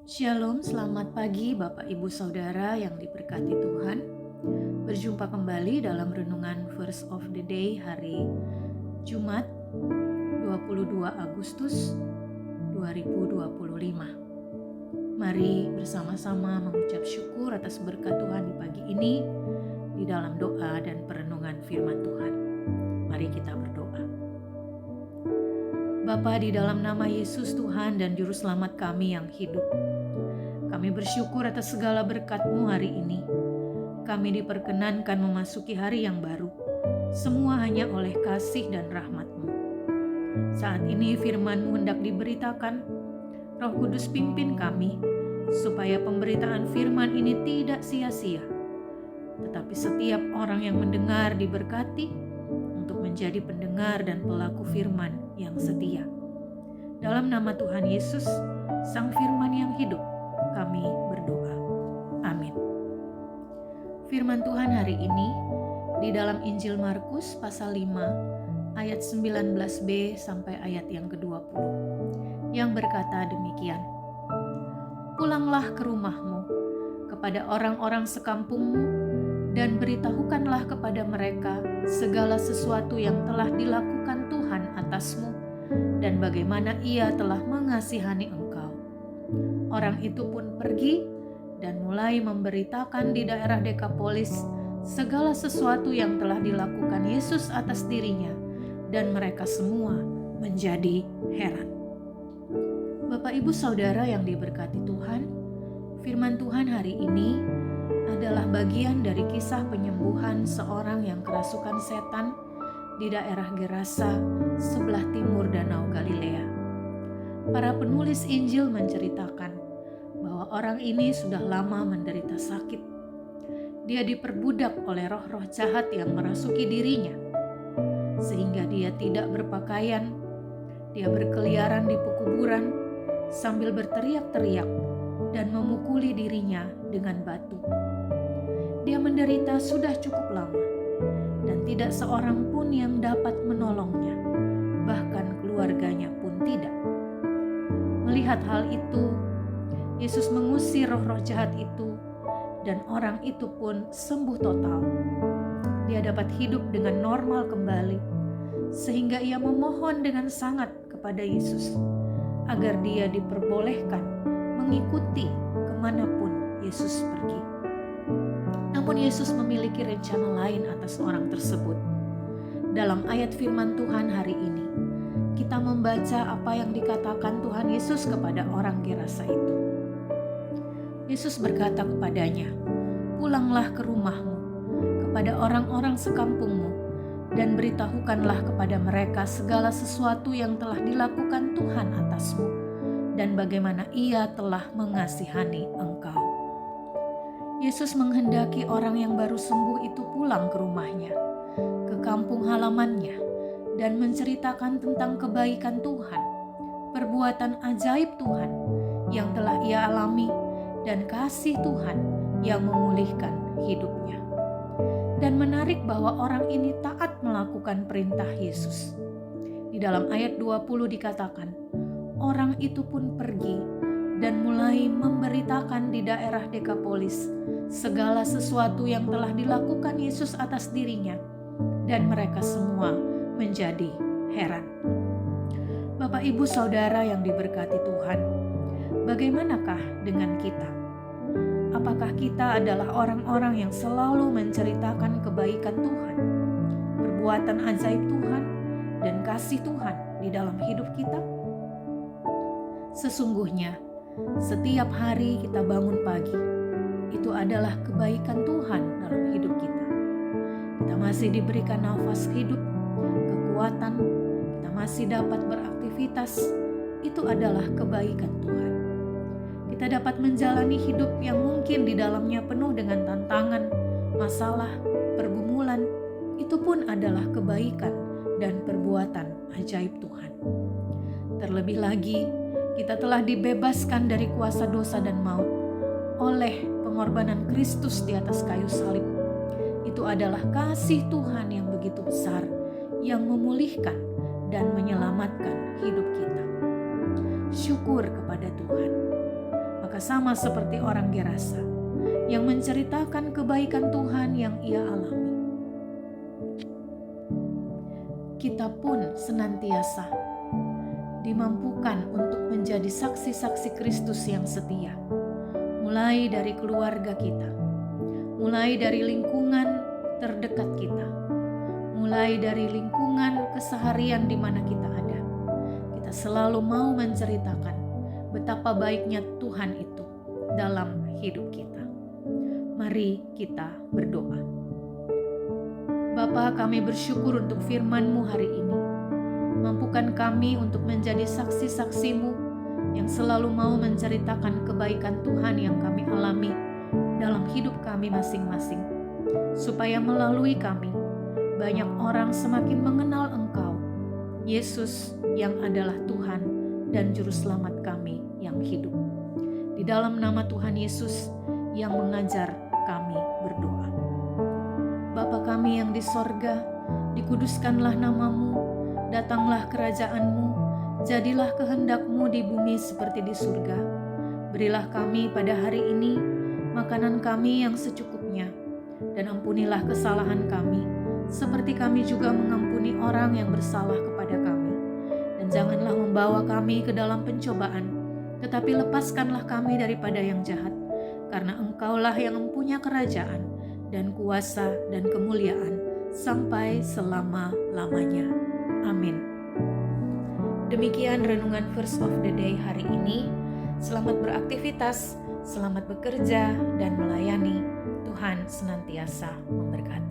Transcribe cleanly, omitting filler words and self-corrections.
Shalom, selamat pagi Bapak Ibu Saudara yang diberkati Tuhan. Berjumpa kembali dalam renungan Verse of the Day hari Jumat 22 Agustus 2025. Mari bersama-sama mengucap syukur atas berkat Tuhan di pagi ini di dalam doa dan perenungan firman Tuhan. Mari kita berdoa. Bapa, di dalam nama Yesus Tuhan dan Juru Selamat kami yang hidup, kami bersyukur atas segala berkat-Mu hari ini. Kami diperkenankan memasuki hari yang baru, semua hanya oleh kasih dan rahmat-Mu. Saat ini firman-Mu hendak diberitakan. Roh Kudus pimpin kami, supaya pemberitaan firman ini tidak sia-sia, tetapi setiap orang yang mendengar diberkati untuk menjadi pendengar dan pelaku firman yang setia. Dalam nama Tuhan Yesus, Sang Firman yang hidup, kami berdoa. Amin. Firman Tuhan hari ini di dalam Injil Markus pasal 5 ayat 19b sampai ayat yang ke-20 yang berkata demikian. Pulanglah ke rumahmu kepada orang-orang sekampungmu dan beritahukanlah kepada mereka segala sesuatu yang telah dilakukan Tuhan atasmu dan bagaimana Ia telah mengasihani engkau. Orang itu pun pergi dan mulai memberitakan di daerah Dekapolis segala sesuatu yang telah dilakukan Yesus atas dirinya, dan mereka semua menjadi heran. Bapak Ibu Saudara yang diberkati Tuhan, firman Tuhan hari ini adalah bagian dari kisah penyembuhan seorang yang kerasukan setan di daerah Gerasa sebelah timur Danau Galilea. Para penulis Injil menceritakan bahwa orang ini sudah lama menderita sakit. Dia diperbudak oleh roh-roh jahat yang merasuki dirinya, sehingga dia tidak berpakaian. Dia berkeliaran di pekuburan sambil berteriak-teriak dan memukuli dirinya dengan batu. Dia menderita sudah cukup lama, dan tidak seorang pun yang dapat menolongnya, bahkan keluarganya pun tidak. Melihat hal itu, Yesus mengusir roh-roh jahat itu, dan orang itu pun sembuh total. Dia dapat hidup dengan normal kembali, sehingga ia memohon dengan sangat kepada Yesus agar dia diperbolehkan mengikuti kemanapun Yesus pergi. Namun Yesus memiliki rencana lain atas orang tersebut. Dalam ayat firman Tuhan hari ini, kita membaca apa yang dikatakan Tuhan Yesus kepada orang Gerasa itu. Yesus berkata kepadanya, "Pulanglah ke rumahmu, kepada orang-orang sekampungmu, dan beritahukanlah kepada mereka segala sesuatu yang telah dilakukan Tuhan atasmu, dan bagaimana Ia telah mengasihani engkau." Yesus menghendaki orang yang baru sembuh itu pulang ke rumahnya, ke kampung halamannya, dan menceritakan tentang kebaikan Tuhan, perbuatan ajaib Tuhan yang telah ia alami, dan kasih Tuhan yang memulihkan hidupnya. Dan menarik bahwa orang ini taat melakukan perintah Yesus. Di dalam ayat 20 dikatakan, orang itu pun pergi dan mulai memberitakan di daerah Dekapolis segala sesuatu yang telah dilakukan Yesus atas dirinya, dan mereka semua menjadi heran. Bapak Ibu Saudara yang diberkati Tuhan, bagaimanakah dengan kita? Apakah kita adalah orang-orang yang selalu menceritakan kebaikan Tuhan, perbuatan ajaib Tuhan, dan kasih Tuhan di dalam hidup kita? Sesungguhnya, setiap hari kita bangun pagi, itu adalah kebaikan Tuhan dalam hidup kita. Kita masih diberikan nafas hidup, kekuatan, kita masih dapat beraktivitas, itu adalah kebaikan Tuhan. Kita dapat menjalani hidup yang mungkin di dalamnya penuh dengan tantangan, masalah, pergumulan, itu pun adalah kebaikan dan perbuatan ajaib Tuhan. Terlebih lagi, kita telah dibebaskan dari kuasa dosa dan maut oleh pengorbanan Kristus di atas kayu salib. Itu adalah kasih Tuhan yang begitu besar, yang memulihkan dan menyelamatkan hidup kita. Syukur kepada Tuhan. Maka maka sama seperti orang Gerasa yang menceritakan kebaikan Tuhan yang ia alami. Kita pun senantiasa dimampukan untuk menjadi saksi-saksi Kristus yang setia, mulai dari keluarga kita, mulai dari lingkungan terdekat kita, mulai dari lingkungan keseharian di mana kita ada. Kita selalu mau menceritakan betapa baiknya Tuhan itu dalam hidup kita. Mari kita berdoa. Bapa, kami bersyukur untuk firman-Mu hari ini. Mampukan kami untuk menjadi saksi-saksi-Mu yang selalu mau menceritakan kebaikan Tuhan yang kami alami dalam hidup kami masing-masing. Supaya melalui kami, banyak orang semakin mengenal Engkau, Yesus yang adalah Tuhan dan Juru Selamat kami yang hidup. Di dalam nama Tuhan Yesus yang mengajar kami berdoa. Bapa kami yang di sorga, dikuduskanlah nama-Mu, datanglah kerajaan-Mu, jadilah kehendak-Mu di bumi seperti di surga. Berilah kami pada hari ini makanan kami yang secukupnya, dan ampunilah kesalahan kami, seperti kami juga mengampuni orang yang bersalah kepada kami. Dan janganlah membawa kami ke dalam pencobaan, tetapi lepaskanlah kami daripada yang jahat, karena Engkaulah yang mempunyai kerajaan dan kuasa dan kemuliaan sampai selama-lamanya. Amin. Demikian renungan Verse of the Day hari ini. Selamat beraktivitas, selamat bekerja dan melayani. Tuhan senantiasa memberkati.